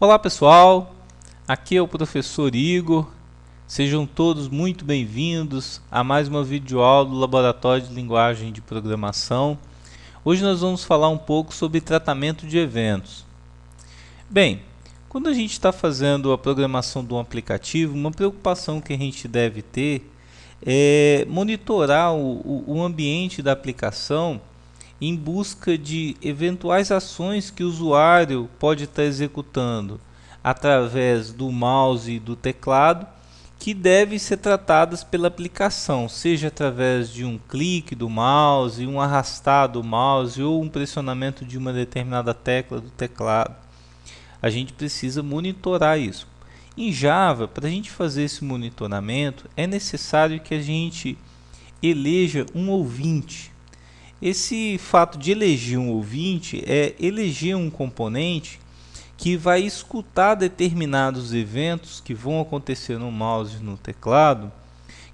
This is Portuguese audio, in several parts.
Olá pessoal, aqui é o professor Igor, sejam todos muito bem-vindos a mais uma videoaula do Laboratório de Linguagem de Programação. Hoje nós vamos falar um pouco sobre tratamento de eventos. Bem, quando a gente está fazendo a programação de um aplicativo, uma preocupação que a gente deve ter é monitorar o ambiente da aplicação em busca de eventuais ações que o usuário pode estar executando através do mouse e do teclado, que devem ser tratadas pela aplicação, seja através de um clique do mouse, um arrastar do mouse ou um pressionamento de uma determinada tecla do teclado. A gente precisa monitorar isso. Em Java, para a gente fazer esse monitoramento, é necessário que a gente eleja um ouvinte. Esse fato de eleger um ouvinte é eleger um componente que vai escutar determinados eventos que vão acontecer no mouse e no teclado,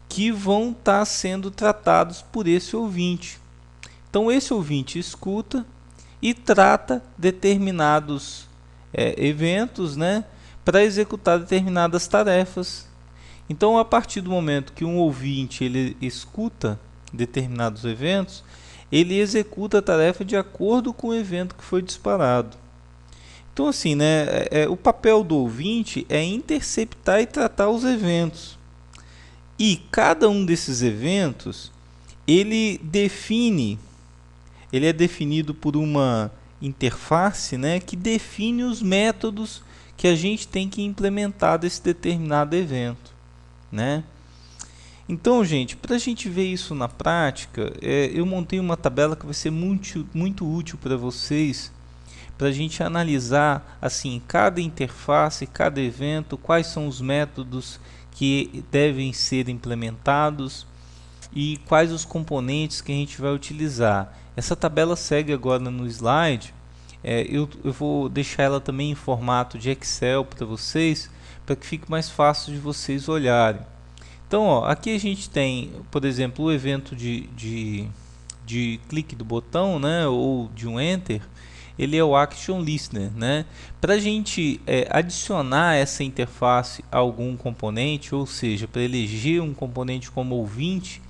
que vão estar sendo tratados por esse ouvinte. Então esse ouvinte escuta e trata determinados eventos, né, para executar determinadas tarefas. Então, a partir do momento que um ouvinte ele escuta determinados eventos, ele executa a tarefa de acordo com o evento que foi disparado. Então, assim, né, o papel do ouvinte é interceptar e tratar os eventos. E cada um desses eventos, ele é definido por uma interface, né, que define os métodos que a gente tem que implementar desse determinado evento, né? Então, gente, para a gente ver isso na prática, eu montei uma tabela que vai ser muito útil para vocês, para a gente analisar assim cada interface, cada evento, quais são os métodos que devem ser implementados e quais os componentes que a gente vai utilizar. Essa tabela segue agora no slide. Eu vou deixar ela também em formato de Excel para vocês, para que fique mais fácil de vocês olharem. Então, ó, aqui a gente tem, por exemplo, o evento de clique do botão, né, ou de um Enter. Ele é o Action Listener, né? Para a gente adicionar essa interface a algum componente, ou seja, para eleger um componente como ouvinte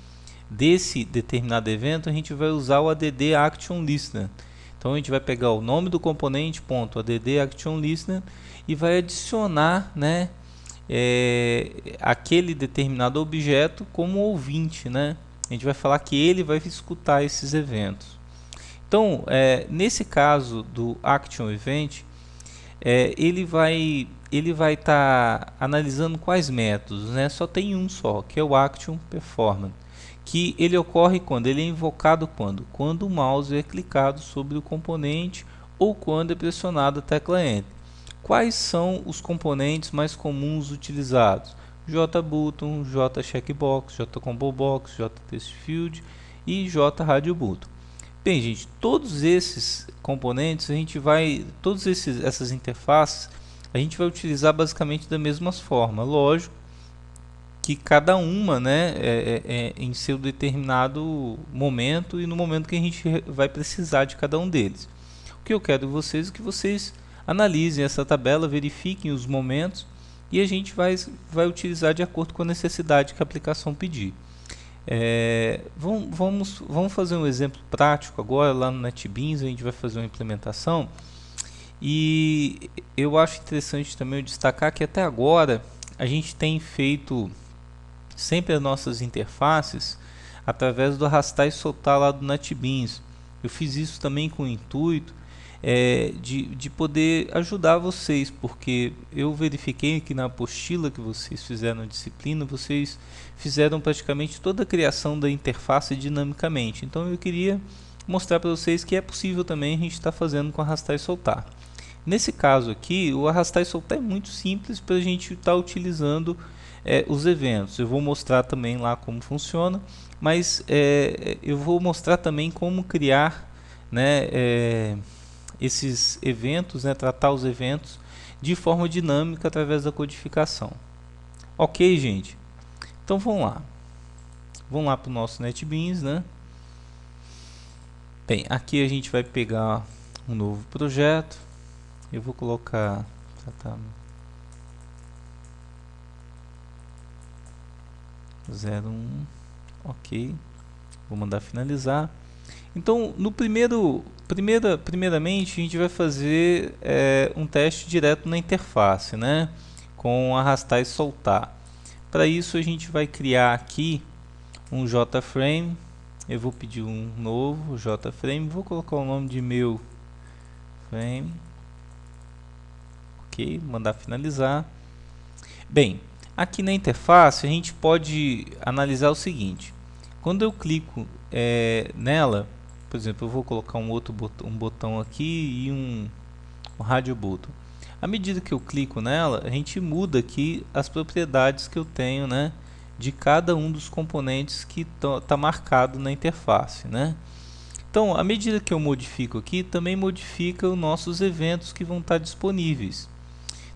desse determinado evento, a gente vai usar o add Action Listener. Então a gente vai pegar o nome do componente, add Action Listener, e vai adicionar, né, aquele determinado objeto como ouvinte, né? A gente vai falar que ele vai escutar esses eventos. Então, nesse caso do Action Event, ele vai estar analisando quais métodos, né? Só tem um só, que é o Action Performance, que ele ocorre quando ele é invocado quando o mouse é clicado sobre o componente ou quando é pressionado a tecla Enter. Quais são os componentes mais comuns utilizados? JButton, JCheckbox, JComboBox, JTestField e JRadioButton. Bem, gente, todos esses componentes essas interfaces a gente vai utilizar basicamente da mesma forma. Lógico que cada uma, né, em seu determinado momento e no momento que a gente vai precisar de cada um deles. O que eu quero de vocês é que vocês analisem essa tabela, verifiquem os momentos e a gente vai utilizar de acordo com a necessidade que a aplicação pedir. Vamos fazer um exemplo prático agora lá no NetBeans. A gente vai fazer uma implementação e eu acho interessante também eu destacar que até agora a gente tem feito sempre as nossas interfaces através do arrastar e soltar lá do NetBeans. Eu fiz isso também com o intuito de poder ajudar vocês, porque eu verifiquei que na apostila que vocês fizeram na disciplina, vocês fizeram praticamente toda a criação da interface dinamicamente. Então eu queria mostrar para vocês que é possível também a gente estar fazendo com arrastar e soltar. Nesse caso aqui, o arrastar e soltar é muito simples para a gente estar utilizando os eventos. Eu vou mostrar também lá como funciona, mas eu vou mostrar também como criar, né, esses eventos, né, tratar os eventos de forma dinâmica através da codificação. Ok, gente? Então vamos lá para o nosso NetBeans, né? Bem, aqui a gente vai pegar um novo projeto. Eu vou colocar tá 01, ok, vou mandar finalizar. Então, no primeiramente a gente vai fazer um teste direto na interface, né? Com arrastar e soltar. Para isso a gente vai criar aqui um JFrame. Eu vou pedir um novo JFrame, vou colocar o nome de meu frame. Ok, mandar finalizar. Bem, aqui na interface a gente pode analisar o seguinte: quando eu clico nela, por exemplo, eu vou colocar um botão aqui e um radio button. À medida que eu clico nela, a gente muda aqui as propriedades que eu tenho, né, de cada um dos componentes que está marcado na interface, né? Então, à medida que eu modifico aqui, também modifica os nossos eventos que vão estar disponíveis.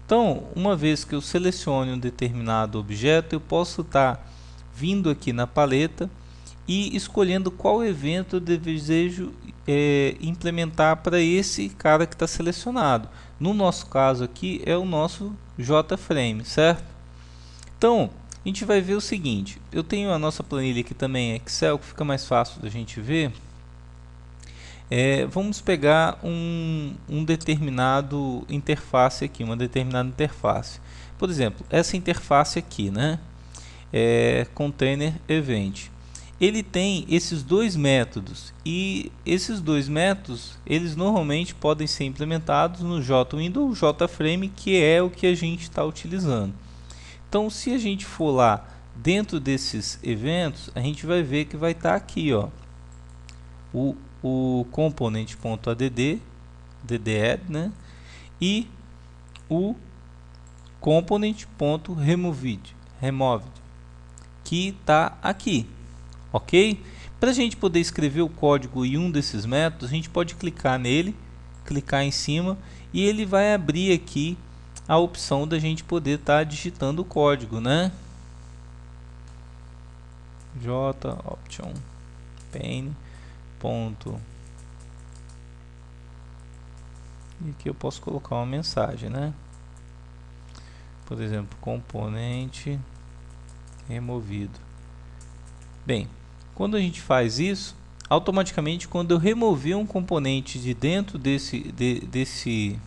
Então, uma vez que eu selecione um determinado objeto, eu posso estar vindo aqui na paleta e escolhendo qual evento eu desejo implementar para esse cara que está selecionado. No nosso caso aqui é o nosso JFrame, certo? Então, a gente vai ver o seguinte: eu tenho a nossa planilha aqui também em Excel, que fica mais fácil da gente ver. Vamos pegar um determinado interface aqui, uma determinada interface. Por exemplo, essa interface aqui, né? Container Event. Ele tem esses dois métodos, e esses dois métodos eles normalmente podem ser implementados no JWindow ou JFrame, que é o que a gente está utilizando. Então, se a gente for lá dentro desses eventos, a gente vai ver que vai estar aqui, ó, o component.add, DDadd, né? E o component.removed, que está aqui, ok? Para a gente poder escrever o código em um desses métodos, a gente pode clicar nele, clicar em cima, e ele vai abrir aqui a opção da gente poder estar digitando o código, né? Option pane ponto, e aqui eu posso colocar uma mensagem, né? Por exemplo, componente removido. Bem, quando a gente faz isso, automaticamente quando eu remover um componente de dentro desse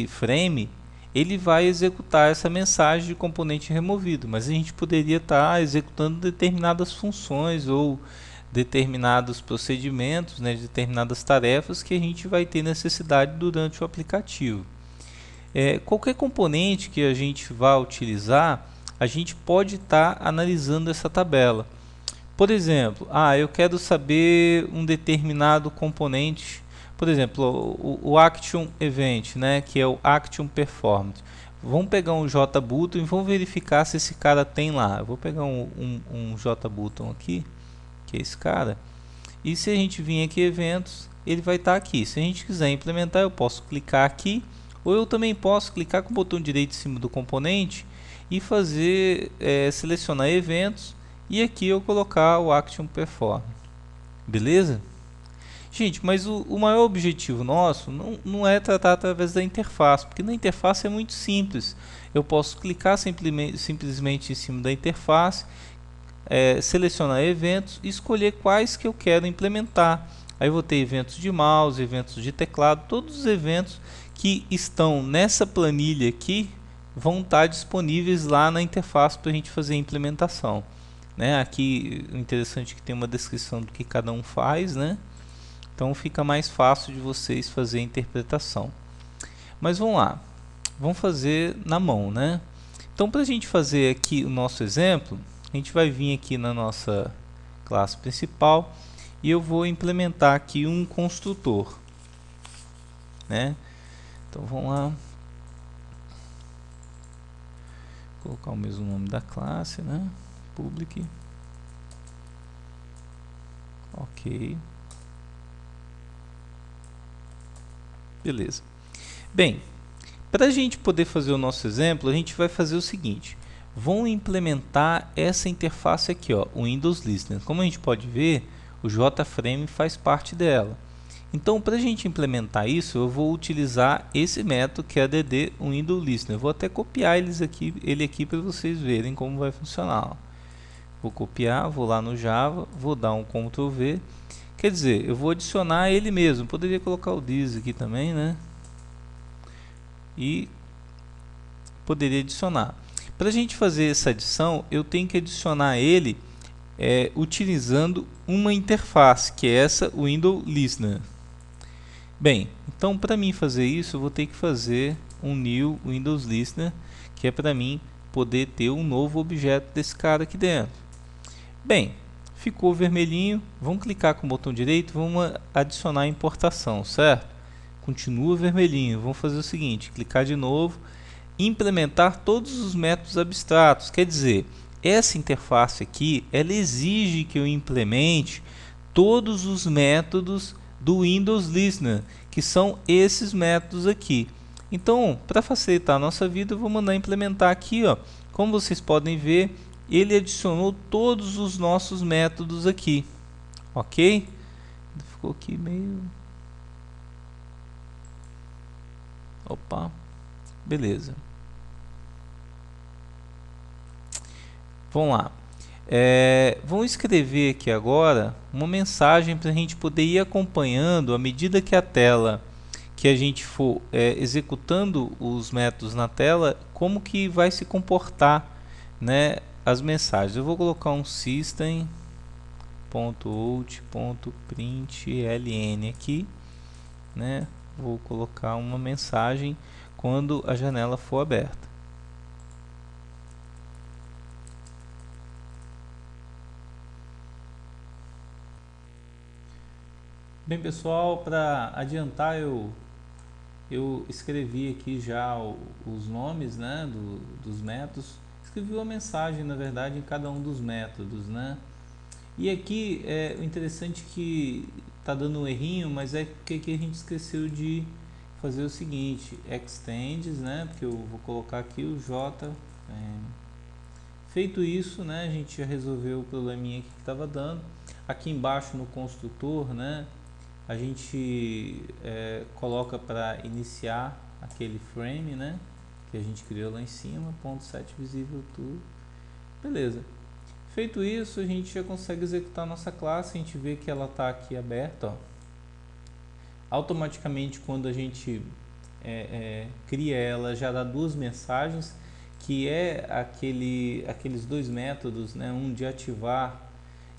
frame, ele vai executar essa mensagem de componente removido, mas a gente poderia estar executando determinadas funções ou determinados procedimentos, né, determinadas tarefas que a gente vai ter necessidade durante o aplicativo. Qualquer componente que a gente vá utilizar, a gente pode estar analisando essa tabela. Por exemplo, eu quero saber um determinado componente, por exemplo, o Action Event, né, que é o Action Performance. Vamos pegar um JButton e vamos verificar se esse cara tem lá. Eu vou pegar um JButton aqui, que é esse cara, e se a gente vir aqui em eventos, ele vai estar aqui. Se a gente quiser implementar, eu posso clicar aqui, ou eu também posso clicar com o botão direito em cima do componente e fazer selecionar eventos, e aqui eu colocar o Action Perform. Beleza? Gente, mas o maior objetivo nosso não é tratar através da interface, porque na interface é muito simples. Eu posso clicar simplesmente em cima da interface, selecionar eventos e escolher quais que eu quero implementar. Aí eu vou ter eventos de mouse, eventos de teclado, todos os eventos que estão nessa planilha aqui vão estar disponíveis lá na interface para a gente fazer a implementação, né? Aqui o interessante é que tem uma descrição do que cada um faz, né? Então fica mais fácil de vocês fazer a interpretação. Mas vamos lá, vamos fazer na mão, né? Então, para a gente fazer aqui o nosso exemplo, a gente vai vir aqui na nossa classe principal e eu vou implementar aqui um construtor, né? Então vamos lá, colocar o mesmo nome da classe, né? Public, ok, beleza. Bem, para a gente poder fazer o nosso exemplo, a gente vai fazer o seguinte: vamos implementar essa interface aqui, ó, o Windows Listener. Como a gente pode ver, o JFrame faz parte dela. Então, para a gente implementar isso, eu vou utilizar esse método que é add window listener. Eu vou até copiar ele aqui para vocês verem como vai funcionar. Ó. Vou copiar, vou lá no Java, vou dar um Ctrl V. Quer dizer, eu vou adicionar ele mesmo. Poderia colocar o this aqui também, né? E poderia adicionar. Para a gente fazer essa adição, eu tenho que adicionar ele utilizando uma interface, que é essa window listener. Bem, então para mim fazer isso, eu vou ter que fazer um new Windows Listener, que é para mim poder ter um novo objeto desse cara aqui dentro. Bem, ficou vermelhinho, vamos clicar com o botão direito, vamos adicionar a importação, certo? Continua vermelhinho, vamos fazer o seguinte, clicar de novo, implementar todos os métodos abstratos, quer dizer, essa interface aqui, ela exige que eu implemente todos os métodos do Windows Listener, que são esses métodos aqui. Então, para facilitar a nossa vida, eu vou mandar implementar aqui, ó. Como vocês podem ver, ele adicionou todos os nossos métodos aqui, ok? Ficou aqui meio... Opa, beleza. Vamos lá. Vamos escrever aqui agora uma mensagem para a gente poder ir acompanhando à medida que a tela que a gente for executando os métodos na tela, como que vai se comportar, né, as mensagens. Eu vou colocar um system.out.println aqui, né? Vou colocar uma mensagem quando a janela for aberta. Bem, pessoal, para adiantar, eu escrevi aqui já os nomes, né, dos métodos. Escrevi uma mensagem, na verdade, em cada um dos métodos, né? E aqui o interessante que está dando um errinho, mas é porque aqui a gente esqueceu de fazer o seguinte, extends, né? Porque eu vou colocar aqui o J. Feito isso, né, a gente já resolveu o probleminha que estava dando. Aqui embaixo no construtor, né, a gente coloca para iniciar aquele frame, né, que a gente criou lá em cima, .set visível tudo. Beleza. Feito isso, a gente já consegue executar a nossa classe. A gente vê que ela está aqui aberta, ó. Automaticamente, quando a gente cria ela, já dá duas mensagens, que é aqueles dois métodos, né, um de ativar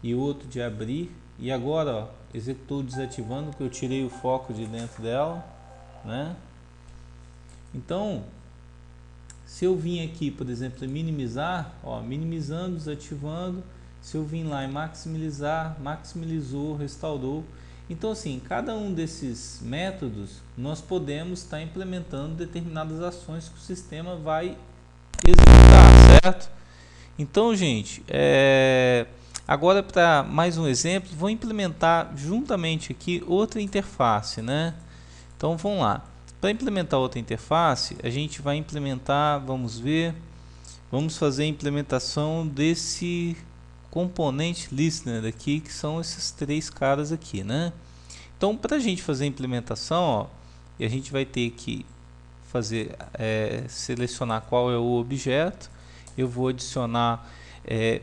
e outro de abrir. E agora, ó, executou desativando, que eu tirei o foco de dentro dela, né? Então, se eu vim aqui, por exemplo, minimizar, ó, minimizando, desativando. Se eu vim lá em maximizar, maximizou, restaurou. Então, assim, cada um desses métodos nós podemos estar implementando determinadas ações que o sistema vai executar, certo? Então, gente, agora para mais um exemplo, vou implementar juntamente aqui outra interface, né? Então, vamos lá. Para implementar outra interface, a gente vai implementar, vamos ver, vamos fazer a implementação desse componente listener aqui, que são esses três caras aqui, né? Então, para a gente fazer a implementação, ó, a gente vai ter que fazer, selecionar qual é o objeto. Eu vou adicionar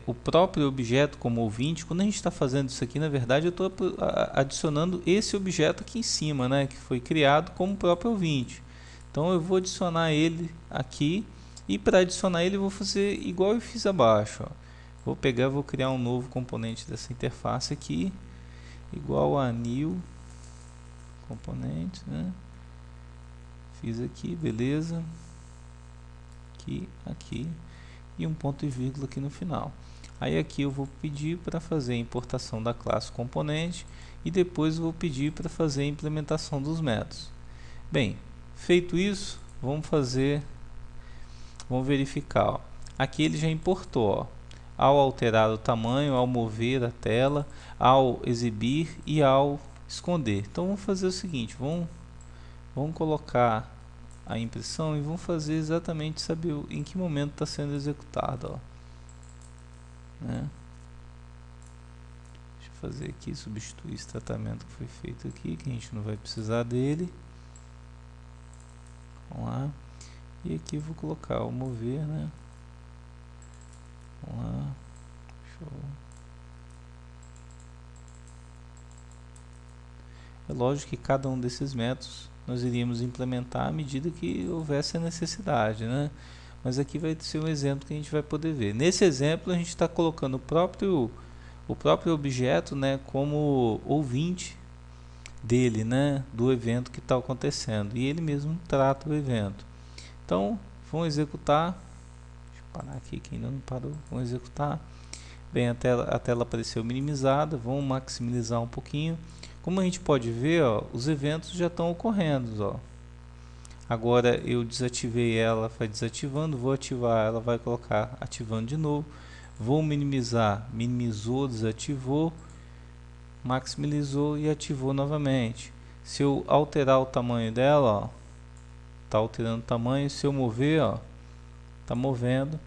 o próprio objeto como ouvinte. Quando a gente está fazendo isso aqui, na verdade, eu estou adicionando esse objeto aqui em cima, né, que foi criado como próprio ouvinte. Então, eu vou adicionar ele aqui. E para adicionar ele, eu vou fazer igual eu fiz abaixo, ó. Vou pegar, vou criar um novo componente dessa interface aqui, igual a new componente, né? Fiz aqui, beleza. Aqui e um ponto e vírgula aqui no final. Aí aqui eu vou pedir para fazer a importação da classe componente e depois vou pedir para fazer a implementação dos métodos. Bem, feito isso, vamos verificar, ó. Aqui ele já importou, ó, ao alterar o tamanho, ao mover a tela, ao exibir e ao esconder. Então vamos fazer o seguinte, vamos colocar a impressão e vamos fazer exatamente, saber em que momento está sendo executado, ó. Né? Deixa eu fazer aqui, substituir esse tratamento que foi feito aqui, que a gente não vai precisar dele. Vamos lá. E aqui eu vou colocar o mover, né? Vamos lá. Show. É lógico que cada um desses métodos nós iríamos implementar à medida que houvesse a necessidade, né? Mas aqui vai ser um exemplo que a gente vai poder ver. Nesse exemplo a gente está colocando o próprio objeto, né, como ouvinte dele, né, do evento que está acontecendo, e ele mesmo trata o evento. Então vamos executar. Deixa eu parar aqui que ainda não parou. Vamos executar. Bem, a tela apareceu minimizada. Vamos maximizar um pouquinho. Como a gente pode ver, ó, os eventos já estão ocorrendo, ó. Agora eu desativei ela, vai desativando, vou ativar, ela vai colocar ativando de novo. Vou minimizar, minimizou, desativou, maximizou e ativou novamente. Se eu alterar o tamanho dela, ó, tá alterando o tamanho. Se eu mover, ó, tá movendo.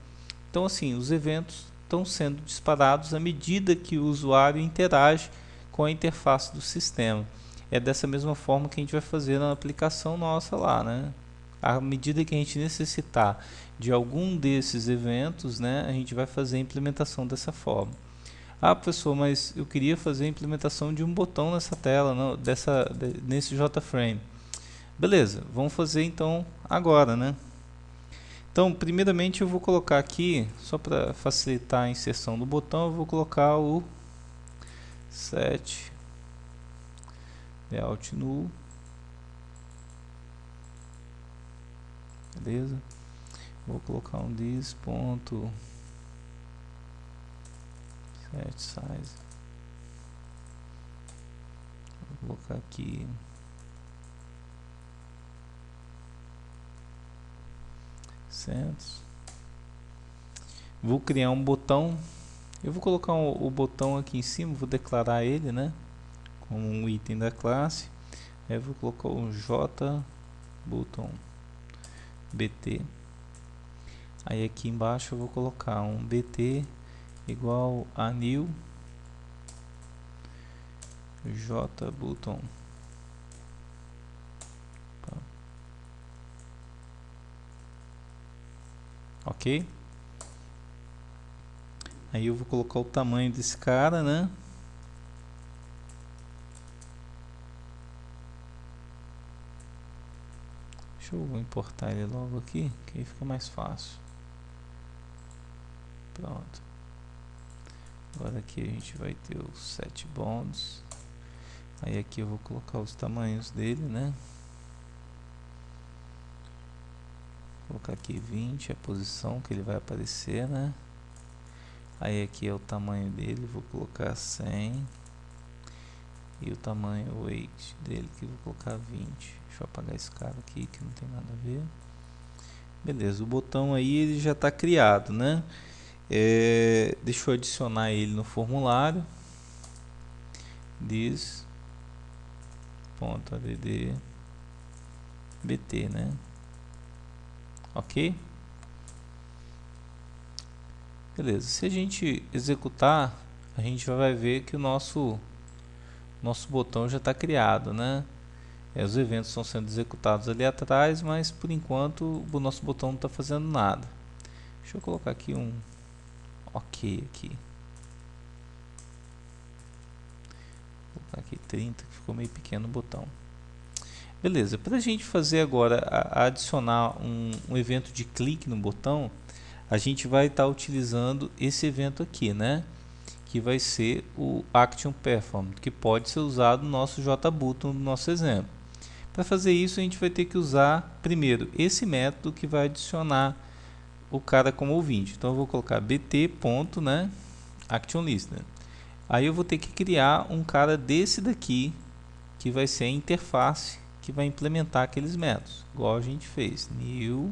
Então assim, os eventos estão sendo disparados à medida que o usuário interage com a interface do sistema. É dessa mesma forma que a gente vai fazer na aplicação nossa lá, né? À medida que a gente necessitar de algum desses eventos, né, a gente vai fazer a implementação dessa forma. Ah, professor, mas eu queria fazer a implementação de um botão nessa tela, não, nesse JFrame. Beleza, vamos fazer então agora, né? Então, primeiramente eu vou colocar aqui, só para facilitar a inserção do botão, eu vou colocar o set layout null, beleza? Vou colocar um this ponto set size, vou colocar aqui 100. Vou criar um botão. Eu vou colocar o botão aqui em cima, vou declarar ele, né, como um item da classe. Aí eu vou colocar um JButton BT. Aí aqui embaixo eu vou colocar um BT igual a new JButton. Ok? Aí eu vou colocar o tamanho desse cara, né? Deixa eu importar ele logo aqui, que aí fica mais fácil. Pronto. Agora aqui a gente vai ter os 7 bonds. Aí aqui eu vou colocar os tamanhos dele, né? Vou colocar aqui 20, a posição que ele vai aparecer, né? Aí aqui é o tamanho dele, vou colocar 100. E o tamanho weight dele que eu vou colocar 20. Deixa eu apagar esse cara aqui que não tem nada a ver. Beleza, o botão aí ele já está criado, né? Deixa eu adicionar ele no formulário. This.add bt, né? Ok? Beleza, se a gente executar, a gente já vai ver que o nosso botão já está criado, né? Os eventos estão sendo executados ali atrás, mas por enquanto o nosso botão não está fazendo nada. Deixa eu colocar aqui um OK aqui. Vou colocar aqui 30, que ficou meio pequeno o botão. Beleza, para a gente fazer agora, adicionar um evento de clique no botão, a gente vai estar utilizando esse evento aqui, né? Que vai ser o ActionPerform, que pode ser usado no nosso JButton, no nosso exemplo. Para fazer isso, a gente vai ter que usar primeiro esse método que vai adicionar o cara como ouvinte. Então eu vou colocar bt. Né, ActionListener. Aí eu vou ter que criar um cara desse daqui, que vai ser a interface que vai implementar aqueles métodos, igual a gente fez. New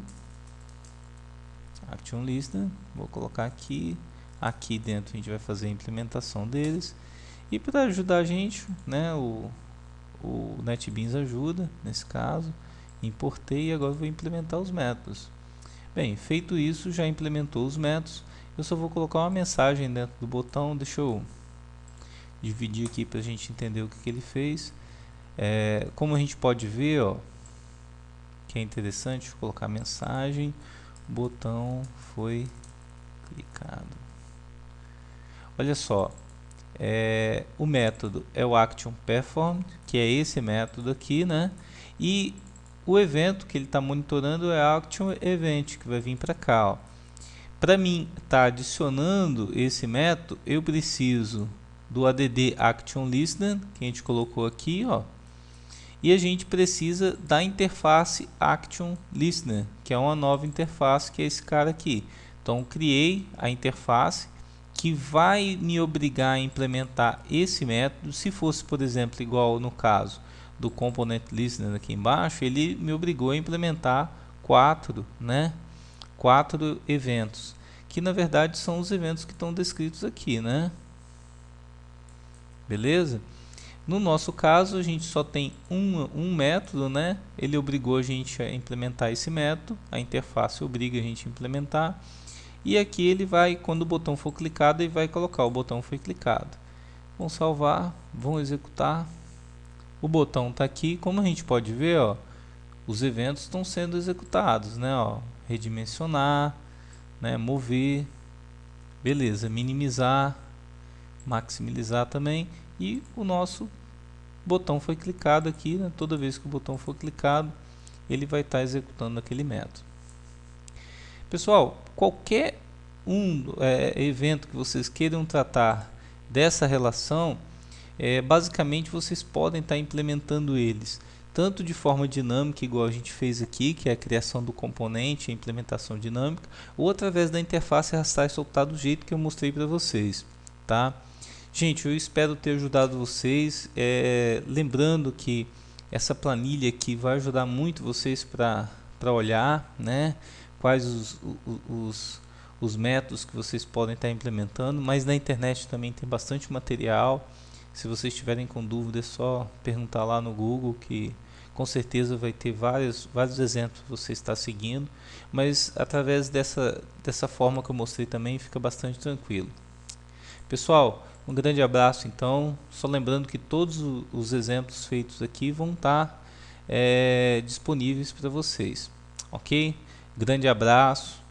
ActionListener, vou colocar aqui. Aqui dentro a gente vai fazer a implementação deles. E para ajudar a gente, né, o NetBeans ajuda nesse caso. Importei e agora vou implementar os métodos. Bem, feito isso, já implementou os métodos. Eu só vou colocar uma mensagem dentro do botão. Deixa eu dividir aqui para a gente entender o que ele fez. Como a gente pode ver, ó, que é interessante, vou colocar mensagem, o botão foi clicado. Olha só, o método é o action performed, que é esse método aqui, né? E o evento que ele está monitorando é action event, que vai vir para cá, ó. Para mim estar adicionando esse método, eu preciso do add action listener, que a gente colocou aqui, ó. E a gente precisa da interface action listener, que é uma nova interface, que é esse cara aqui. Então criei a interface que vai me obrigar a implementar esse método. Se fosse, por exemplo, igual no caso do component listener aqui embaixo, ele me obrigou a implementar quatro eventos, que na verdade são os eventos que estão descritos aqui, né? Beleza? No nosso caso, a gente só tem um método, né? Ele obrigou a gente a implementar esse método, a interface obriga a gente a implementar. E aqui ele vai, quando o botão for clicado, ele vai colocar o botão foi clicado. Vamos salvar, vamos executar. O botão está aqui, como a gente pode ver, ó, os eventos estão sendo executados, né? Ó, redimensionar, né? Mover, beleza, minimizar, maximizar também, e o nosso botão foi clicado aqui, né? Toda vez que o botão for clicado, ele vai estar executando aquele método. Pessoal, qualquer evento que vocês queiram tratar dessa relação, basicamente vocês podem estar implementando eles tanto de forma dinâmica, igual a gente fez aqui, que é a criação do componente, a implementação dinâmica, ou através da interface arrastar e soltar do jeito que eu mostrei para vocês, tá? Gente, eu espero ter ajudado vocês, lembrando que essa planilha aqui vai ajudar muito vocês para olhar, né, quais os métodos que vocês podem estar implementando, mas na internet também tem bastante material. Se vocês estiverem com dúvida, é só perguntar lá no Google, que com certeza vai ter vários exemplos que você está seguindo, mas através dessa forma que eu mostrei também fica bastante tranquilo. Pessoal, um grande abraço então, só lembrando que todos os exemplos feitos aqui vão estar disponíveis para vocês, ok? Grande abraço.